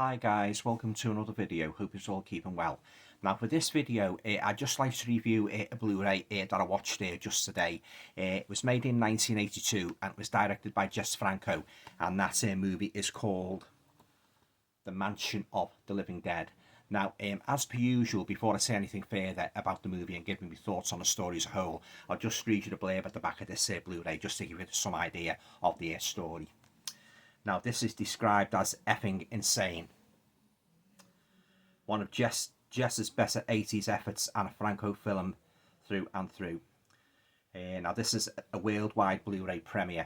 Hi guys, welcome to another video. Hope you're all keeping well. Now for this video, I'd just like to review a Blu-ray that I watched just today. It was made in 1982 and it was directed by Jess Franco, and that movie is called The Mansion of the Living Dead. Now, as per usual, before I say anything further about the movie and give me my thoughts on the story as a whole, I'll just read you the blurb at the back of this Blu-ray just to give you some idea of the story. Now, this is described as effing insane. One of Jess's better 80s efforts and a Franco film through and through. Now, this is a worldwide Blu-ray premiere.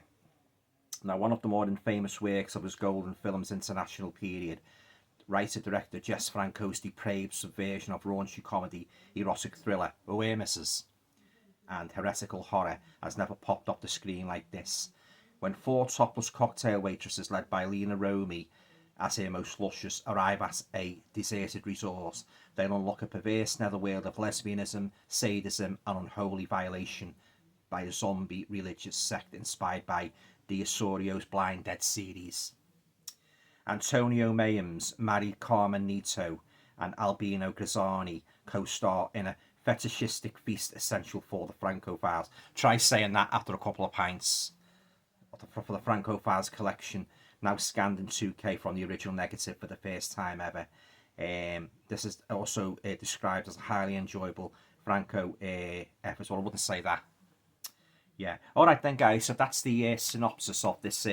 Now, one of the more infamous works of his golden film's international period, writer-director Jess Franco's depraved subversion of raunchy comedy, erotic thriller, Awarenesses, and heretical horror has never popped off the screen like this. When four topless cocktail waitresses led by Lena Romy as her most luscious arrive at a deserted resort, they'll unlock a perverse netherworld of lesbianism, sadism and unholy violation by a zombie religious sect inspired by the Osorio's Blind Dead series. Antonio Mayhems, Mari Carmen Nito and Albino Grazzani co-star in a fetishistic feast essential for the Franco Files. Try saying that after a couple of pints. For the Franco Files collection, now scanned in 2K from the original negative for the first time ever. This is also described as a highly enjoyable Franco effort. Well, I wouldn't say that. Yeah. All right then, guys. So that's the synopsis of this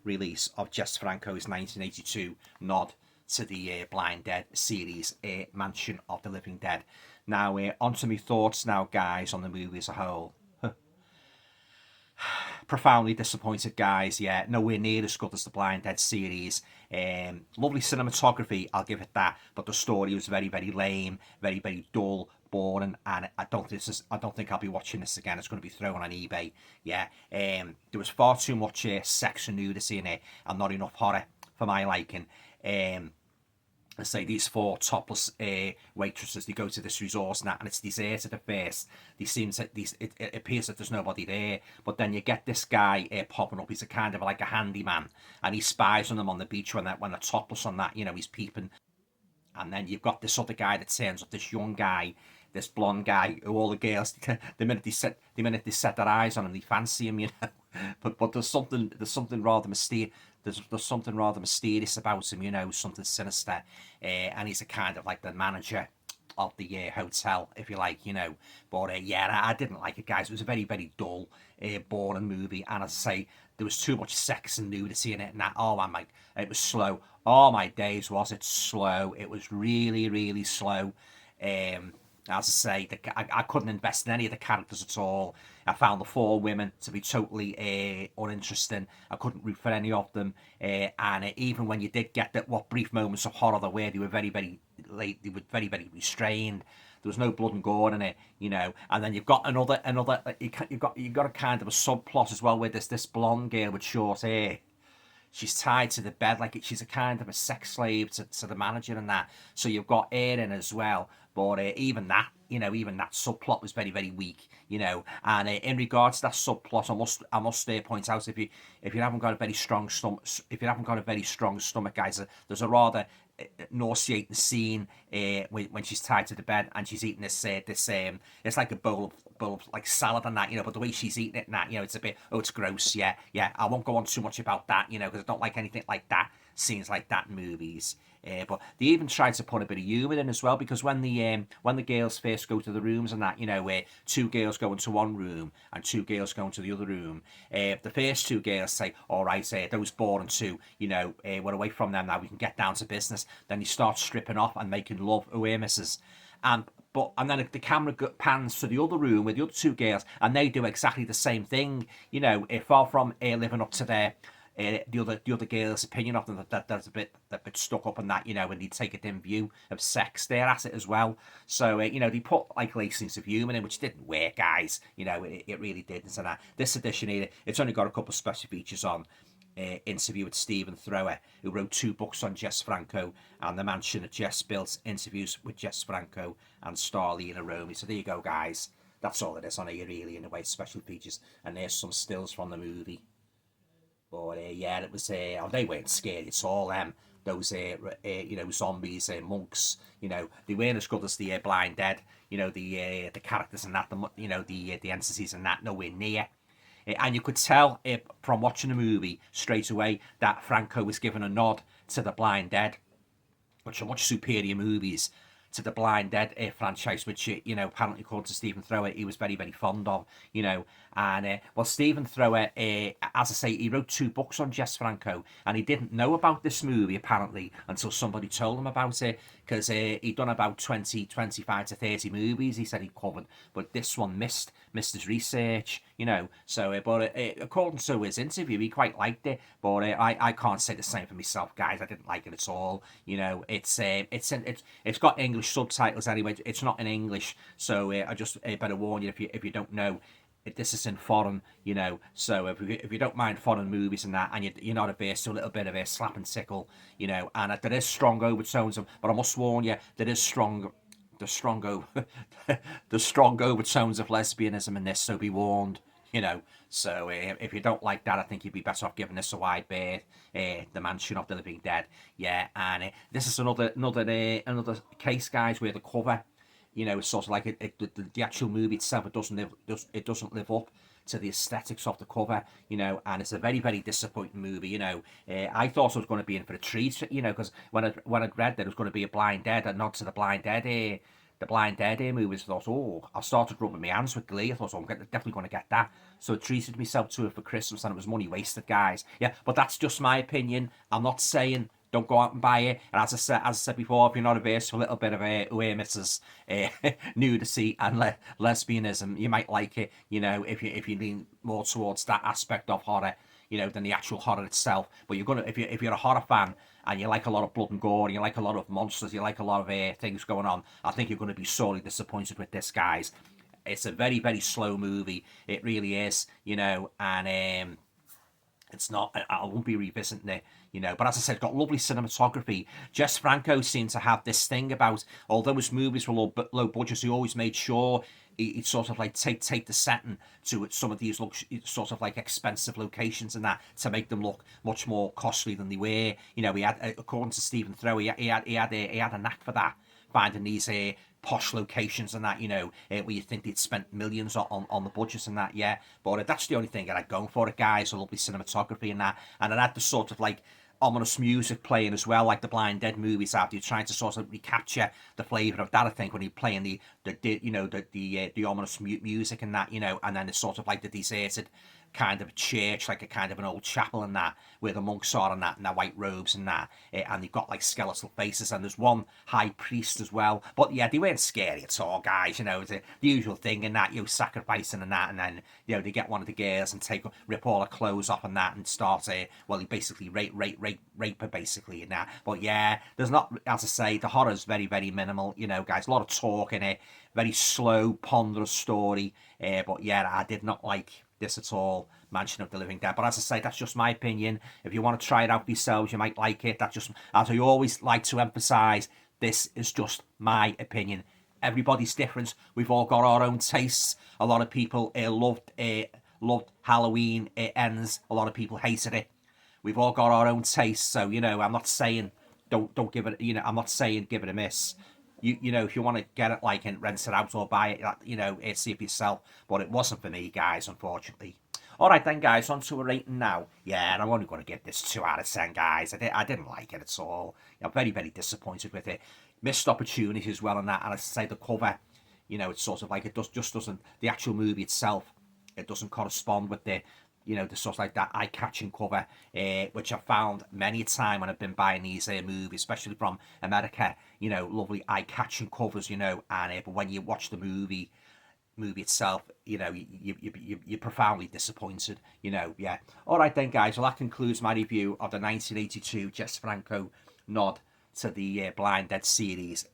release of Jess Franco's 1982 nod to the Blind Dead series, Mansion of the Living Dead. Now, on to my thoughts now, guys, on the movie as a whole. Profoundly disappointed, guys. Yeah, nowhere near as good as the Blind Dead series. Lovely cinematography, I'll give it that, but the story was very, very lame, very, very dull, boring, and I don't think I'll be watching this again. It's going to be thrown on eBay. Yeah, there was far too much sex and nudity in it, and not enough horror for my liking. I say these four topless waitresses, they go to this resort and it's deserted at first. It appears that there's nobody there, but then you get this guy popping up. He's a kind of like a handyman, and he spies on them on the beach when they're topless on that, he's peeping. And then you've got this other guy that turns up, this young guy, this blonde guy, who all the girls, the minute they set their eyes on him, they fancy him, But there's something rather mysterious. There's something rather mysterious about him, something sinister, and he's a kind of like the manager of the hotel, if you like, But yeah, I didn't like it, guys. It was a very, very dull, boring movie, and as I say, there was too much sex and nudity in it, and that. Oh my, it was slow. Oh my days, was it slow? It was really, really slow. As I say, I couldn't invest in any of the characters at all. I found the four women to be totally uninteresting. I couldn't root for any of them. And even when you did get what brief moments of horror there were, they were very, very late. They were very, very restrained. There was no blood and gore in it, And then you've got another. You've got a kind of a subplot as well with this blonde girl with short hair. She's tied to the bed like she's a kind of a sex slave to the manager and that. So you've got her in as well. But even that subplot was very, very weak, And in regards to that subplot, I must point out, if you haven't got a very strong stomach, guys, there's a rather nauseating scene when she's tied to the bed and she's eating this it's like a bowl of like salad and that, but the way she's eating it and that, it's a bit, it's gross. Yeah, I won't go on too much about that, because I don't like anything like that, scenes like that in movies. But they even tried to put a bit of humour in as well, because when the girls first go to the rooms and that, where two girls go into one room and two girls go into the other room, the first two girls say, all right, those boring two, we're away from them now, we can get down to business. Then they start stripping off and making love, awarenesses. And then the camera pans to the other room with the other two girls, and they do exactly the same thing, far from living up to their the other girl's opinion of them, that's a bit stuck up in that, and they take a dim view of sex. They're at it as well. So they put like lacings of humour in, which didn't work, guys. It really didn't. And this edition here, it's only got a couple of special features on. Interview with Stephen Thrower, who wrote 2 books on Jess Franco, and The Mansion that Jess built, interviews with Jess Franco and star Lena Romy. So there you go, guys. That's all it is on here, really, in a way, special features. And there's some stills from the movie. But yeah, it was. They weren't scary at all. those zombies, monks. They weren't as good as the Blind Dead. The characters and that, the entities and that, nowhere near. And you could tell from watching the movie straight away that Franco was given a nod to the Blind Dead, which are much superior movies to the Blind Dead franchise, which apparently according to Stephen Thrower he was very very fond of. And well, Stephen Thrower, as I say, he wrote 2 books on Jess Franco, and he didn't know about this movie apparently until somebody told him about it, because he'd done about 25 to 30 movies he said he covered, but this one missed his research. So but according to his interview he quite liked it, but I can't say the same for myself, guys. I didn't like it at all. It's got English subtitles anyway. It's not in English, so I just better warn you if you don't know. This is in foreign, so if you don't mind foreign movies and that, and you're not averse to a little bit of a slap and tickle, and there is strong overtones, but I must warn you, there is the strong overtones of lesbianism in this, so be warned. So if you don't like that, I think you'd be better off giving this a wide berth. The Mansion of the Living Dead, yeah. And this is another case, guys, where the cover, it's sort of like the actual movie itself, it doesn't live up to the aesthetics of the cover, and it's a very very disappointing movie. I thought I was going to be in for a treat, because when I'd read that it was going to be a Blind Dead, a nod to the Blind Dead. The Blind Dead movies, I thought, I started rubbing my hands with glee. I thought, I'm definitely going to get that. So I treated myself to it for Christmas, and it was money wasted, guys. Yeah, but that's just my opinion. I'm not saying don't go out and buy it. And as I said before, if you're not averse to a little bit of Mrs. Nudity and lesbianism, you might like it. If you lean more towards that aspect of horror, than the actual horror itself. But if you're a horror fan and you like a lot of blood and gore, and you like a lot of monsters, you like a lot of things going on, I think you're going to be sorely disappointed with this, guys. It's a very very slow movie. It really is, and it's not. I won't be revisiting it, But as I said, got lovely cinematography. Jess Franco seemed to have this thing about, although his movies were low budget, he always made sure he'd sort of like take the setting to some of these sort of like expensive locations and that, to make them look much more costly than they were. He had, according to Stephen Thrower, he had a knack for that, finding these posh locations and that, where you think they'd spent millions on the budgets and that, yeah. But that's the only thing that I'd go for it, guys. A lovely cinematography and that, and it had the sort of like ominous music playing as well, like the Blind Dead movies have. You're trying to sort of recapture the flavour of that, I think, when you're playing the ominous music and that, and then it's sort of like the deserted kind of church, like a kind of an old chapel and that, where the monks are and that, and their white robes and that, and they've got like skeletal faces, and there's one high priest as well. But yeah, they weren't scary at all, guys. It's the usual thing in that, sacrificing and that, and then they get one of the girls and rip all her clothes off and that, and start he basically rape her basically and that. But yeah, there's not, as I say, the horror's very very minimal, guys. A lot of talk in it, very slow ponderous story. But yeah, I did not like this at all, Mansion of the Living Dead. But as I say, that's just my opinion. If you want to try it out for yourselves, you might like it. That's just, as I always like to emphasise, this is just my opinion. Everybody's different. We've all got our own tastes. A lot of people loved Halloween Ends. A lot of people hated it. We've all got our own tastes. So I'm not saying don't give it. I'm not saying give it a miss. If you want to get it like and rent it out or buy it, see it for yourself. But it wasn't for me, guys, unfortunately. All right then, guys, on to a rating now. Yeah, and I'm only going to give this 2 out of 10, guys. I didn't like it at all. I'm very very disappointed with it. Missed opportunities as well on that. And as I say, the cover, it's sort of like it just doesn't. The actual movie itself, it doesn't correspond with the sort of like that eye-catching cover, which I've found many a time when I've been buying these movies, especially from America, lovely eye-catching covers, and but when you watch the movie itself, you're profoundly disappointed, yeah. All right then, guys, well, that concludes my review of the 1982 Jess Franco nod to the Blind Dead series,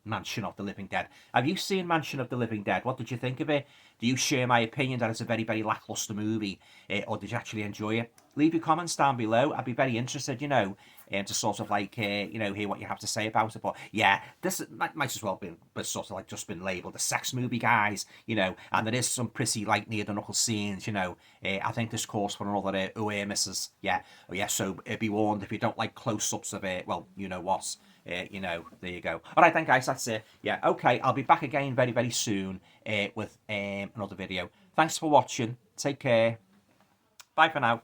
Mansion of the Living Dead. Have you seen Mansion of the Living Dead? What did you think of it? Do you share my opinion that it's a very, very lackluster movie, or did you actually enjoy it? leave your comments down below. I'd be very interested, to sort of like, hear what you have to say about it. But yeah, this might as well been, but sort of like just been labelled a sex movie, guys, and there is some pretty like near the knuckle scenes, I think this calls for another misses. Yeah, oh yeah, so be warned if you don't like close-ups of it, well, you know what. There you go. All right, then, guys, that's it. Yeah, okay, I'll be back again very, very soon with another video. Thanks for watching. Take care. Bye for now.